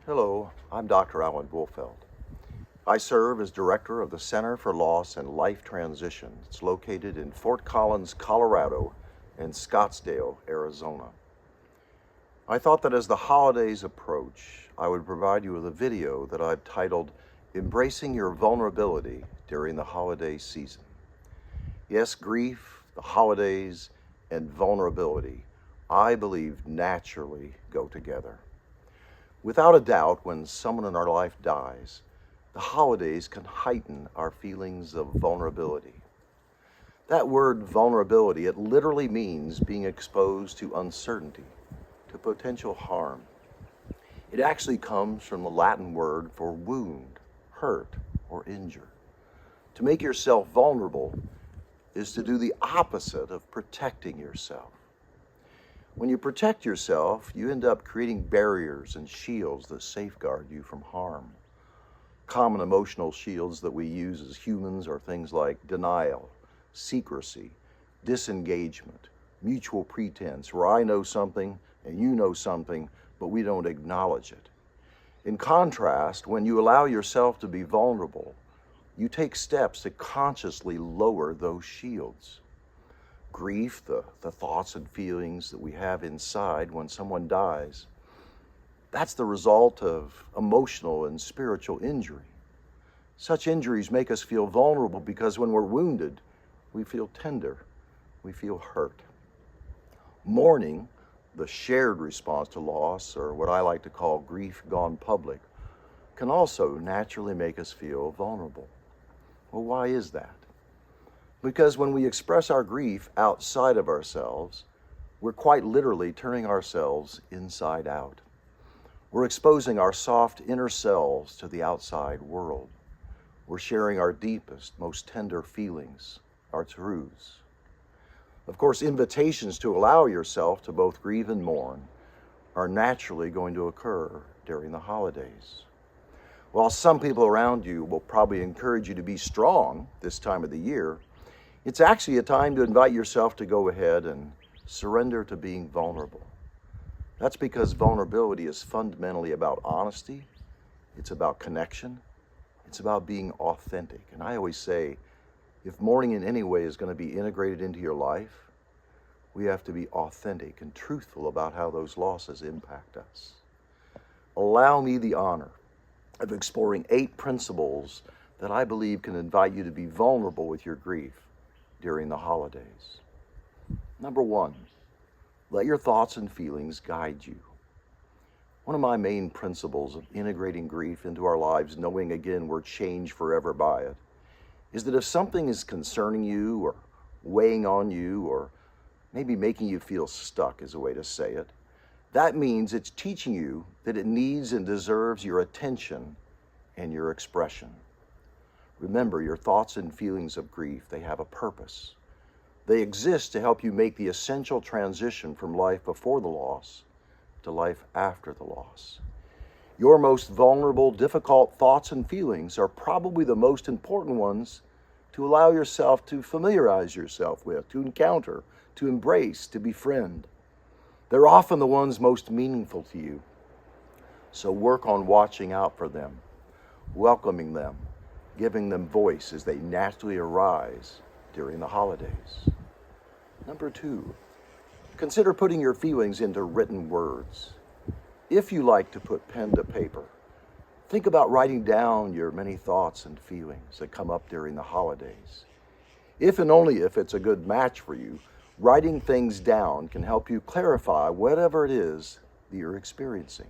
Hello, I'm Dr. Alan Wolfelt. I serve as director of the Center for Loss and Life Transition. It's located in Fort Collins, Colorado, and Scottsdale, Arizona. I thought that as the holidays approach, I would provide you with a video that I've titled Embracing Your Vulnerability During the Holiday Season. Yes, grief, the holidays, and vulnerability, I believe, naturally go together. Without a doubt, when someone in our life dies, the holidays can heighten our feelings of vulnerability. That word vulnerability, it literally means being exposed to uncertainty, to potential harm. It actually comes from the Latin word for wound, hurt, or injure. To make yourself vulnerable is to do the opposite of protecting yourself. When you protect yourself, you end up creating barriers and shields that safeguard you from harm. Common emotional shields that we use as humans are things like denial, secrecy, disengagement, mutual pretense, where I know something and you know something, but we don't acknowledge it. In contrast, when you allow yourself to be vulnerable, you take steps to consciously lower those shields. Grief, the thoughts and feelings that we have inside when someone dies, that's the result of emotional and spiritual injury. Such injuries make us feel vulnerable because when we're wounded, we feel tender, we feel hurt. Mourning, the shared response to loss, or what I like to call grief gone public, can also naturally make us feel vulnerable. Well, why is that? Because when we express our grief outside of ourselves, we're quite literally turning ourselves inside out. We're exposing our soft inner selves to the outside world. We're sharing our deepest, most tender feelings, our truths. Of course, invitations to allow yourself to both grieve and mourn are naturally going to occur during the holidays. While some people around you will probably encourage you to be strong this time of the year, it's actually a time to invite yourself to go ahead and surrender to being vulnerable. That's because vulnerability is fundamentally about honesty, it's about connection, it's about being authentic. And I always say, if mourning in any way is going to be integrated into your life, we have to be authentic and truthful about how those losses impact us. Allow me the honor of exploring 8 principles that I believe can invite you to be vulnerable with your grief during the holidays. Number 1, let your thoughts and feelings guide you. One of my main principles of integrating grief into our lives, knowing again we're changed forever by it, is that if something is concerning you or weighing on you or maybe making you feel stuck is a way to say it, that means it's teaching you that it needs and deserves your attention and your expression. Remember, your thoughts and feelings of grief, they have a purpose. They exist to help you make the essential transition from life before the loss to life after the loss. Your most vulnerable, difficult thoughts and feelings are probably the most important ones to allow yourself to familiarize yourself with, to encounter, to embrace, to befriend. They're often the ones most meaningful to you. So work on watching out for them, welcoming them, giving them voice as they naturally arise during the holidays. Number 2, consider putting your feelings into written words. If you like to put pen to paper, think about writing down your many thoughts and feelings that come up during the holidays. If and only if it's a good match for you, writing things down can help you clarify whatever it is that you're experiencing.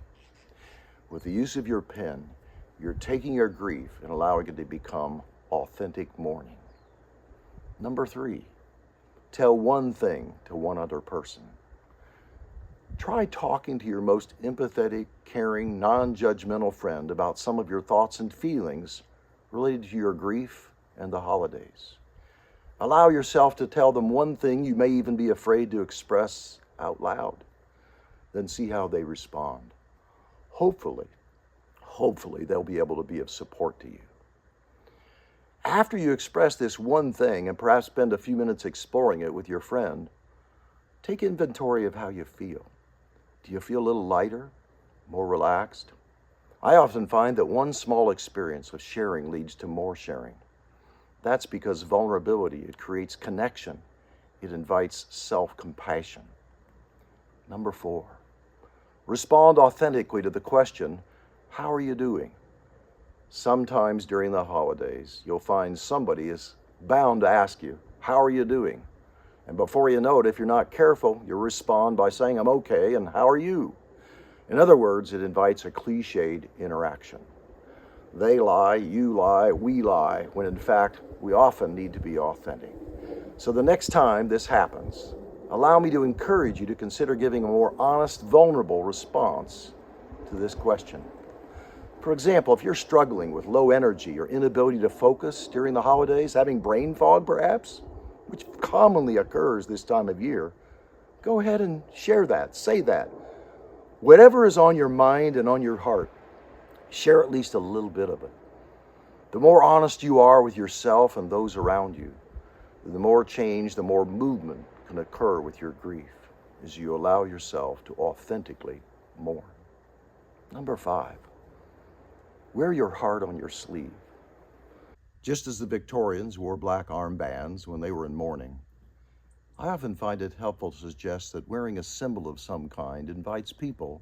With the use of your pen, you're taking your grief and allowing it to become authentic mourning. Number 3, tell one thing to one other person. Try talking to your most empathetic, caring, non-judgmental friend about some of your thoughts and feelings related to your grief and the holidays. Allow yourself to tell them one thing you may even be afraid to express out loud. Then see how they respond. Hopefully, they'll be able to be of support to you. After you express this one thing and perhaps spend a few minutes exploring it with your friend, take inventory of how you feel. Do you feel a little lighter, more relaxed? I often find that one small experience of sharing leads to more sharing. That's because vulnerability, it creates connection. It invites self-compassion. Number 4, respond authentically to the question, how are you doing? Sometimes during the holidays, you'll find somebody is bound to ask you, how are you doing? And before you know it, if you're not careful, you'll respond by saying, I'm okay, and how are you? In other words, it invites a cliched interaction. They lie, you lie, we lie, when in fact, we often need to be authentic. So the next time this happens, allow me to encourage you to consider giving a more honest, vulnerable response to this question. For example, if you're struggling with low energy or inability to focus during the holidays, having brain fog perhaps, which commonly occurs this time of year, go ahead and share that, say that. Whatever is on your mind and on your heart, share at least a little bit of it. The more honest you are with yourself and those around you, the more change, the more movement can occur with your grief as you allow yourself to authentically mourn. Number 5, wear your heart on your sleeve. Just as the Victorians wore black armbands when they were in mourning, I often find it helpful to suggest that wearing a symbol of some kind invites people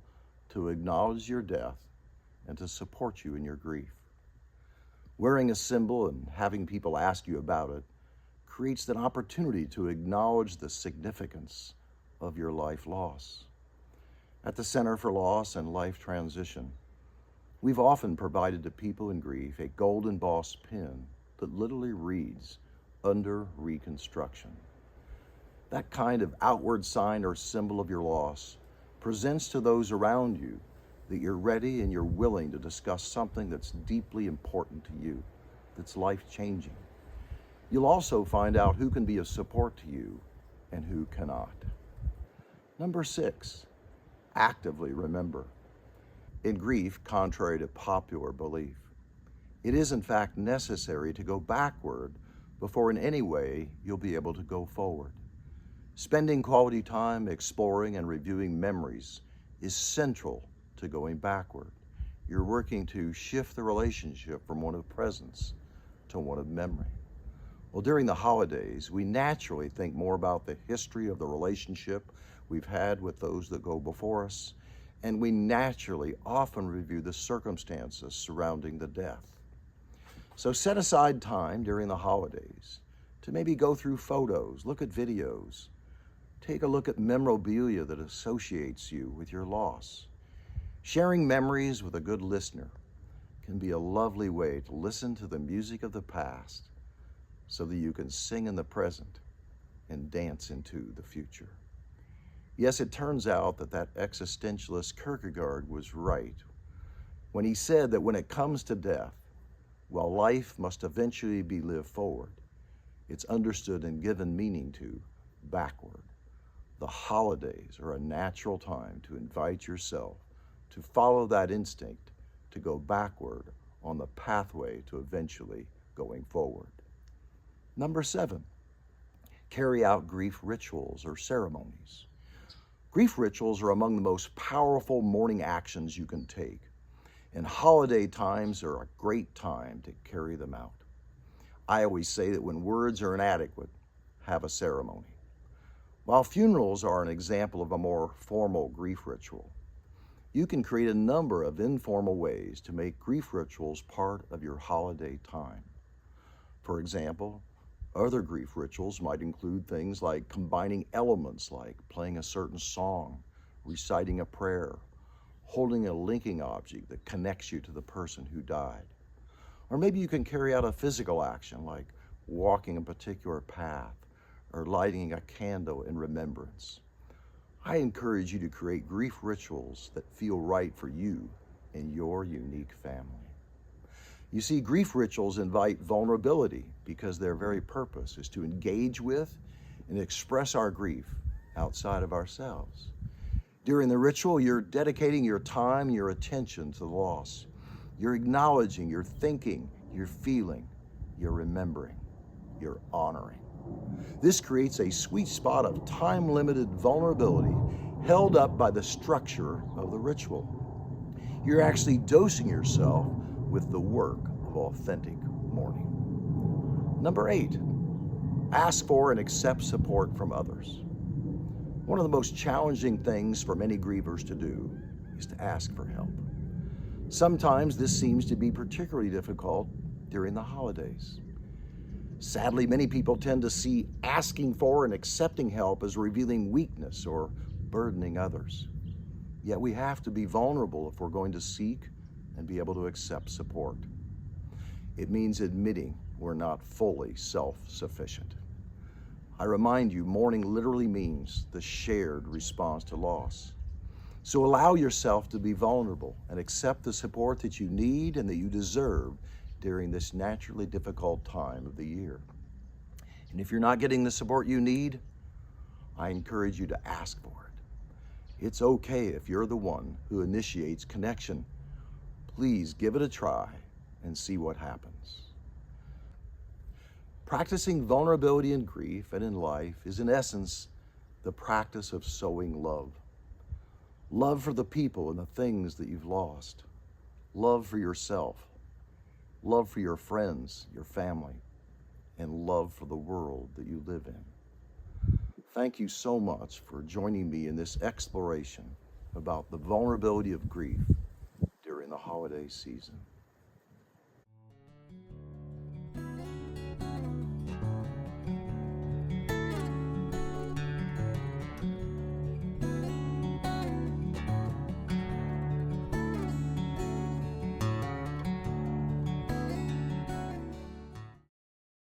to acknowledge your death and to support you in your grief. Wearing a symbol and having people ask you about it creates an opportunity to acknowledge the significance of your life loss. At the Center for Loss and Life Transition, we've often provided to people in grief a gold embossed pin that literally reads, "Under Reconstruction." That kind of outward sign or symbol of your loss presents to those around you that you're ready and you're willing to discuss something that's deeply important to you, that's life-changing. You'll also find out who can be of support to you and who cannot. Number 6, actively remember. In grief, contrary to popular belief, it is in fact necessary to go backward before in any way you'll be able to go forward. Spending quality time exploring and reviewing memories is central to going backward. You're working to shift the relationship from one of presence to one of memory. Well, during the holidays, we naturally think more about the history of the relationship we've had with those that go before us, and we naturally often review the circumstances surrounding the death. So set aside time during the holidays to maybe go through photos, look at videos, take a look at memorabilia that associates you with your loss. Sharing memories with a good listener can be a lovely way to listen to the music of the past so that you can sing in the present and dance into the future. Yes, it turns out that existentialist Kierkegaard was right when he said that when it comes to death, while life must eventually be lived forward, it's understood and given meaning to backward. The holidays are a natural time to invite yourself to follow that instinct to go backward on the pathway to eventually going forward. Number 7, carry out grief rituals or ceremonies. Grief rituals are among the most powerful mourning actions you can take, and holiday times are a great time to carry them out. I always say that when words are inadequate, have a ceremony. While funerals are an example of a more formal grief ritual, you can create a number of informal ways to make grief rituals part of your holiday time. For example, other grief rituals might include things like combining elements like playing a certain song, reciting a prayer, holding a linking object that connects you to the person who died. Or maybe you can carry out a physical action like walking a particular path or lighting a candle in remembrance. I encourage you to create grief rituals that feel right for you and your unique family. You see, grief rituals invite vulnerability because their very purpose is to engage with and express our grief outside of ourselves. During the ritual, you're dedicating your time, your attention to the loss. You're acknowledging, you're thinking, you're feeling, you're remembering, you're honoring. This creates a sweet spot of time-limited vulnerability held up by the structure of the ritual. You're actually dosing yourself with the work of authentic mourning. Number 8, ask for and accept support from others. One of the most challenging things for many grievers to do is to ask for help. Sometimes this seems to be particularly difficult during the holidays. Sadly, many people tend to see asking for and accepting help as revealing weakness or burdening others. Yet we have to be vulnerable if we're going to seek and be able to accept support. It means admitting we're not fully self-sufficient. I remind you, mourning literally means the shared response to loss. So allow yourself to be vulnerable and accept the support that you need and that you deserve during this naturally difficult time of the year. And if you're not getting the support you need, I encourage you to ask for it. It's okay if you're the one who initiates connection. Please give it a try and see what happens. Practicing vulnerability in grief and in life is, in essence, the practice of sowing love. Love for the people and the things that you've lost. Love for yourself. Love for your friends, your family, and love for the world that you live in. Thank you so much for joining me in this exploration about the vulnerability of grief during the holiday season.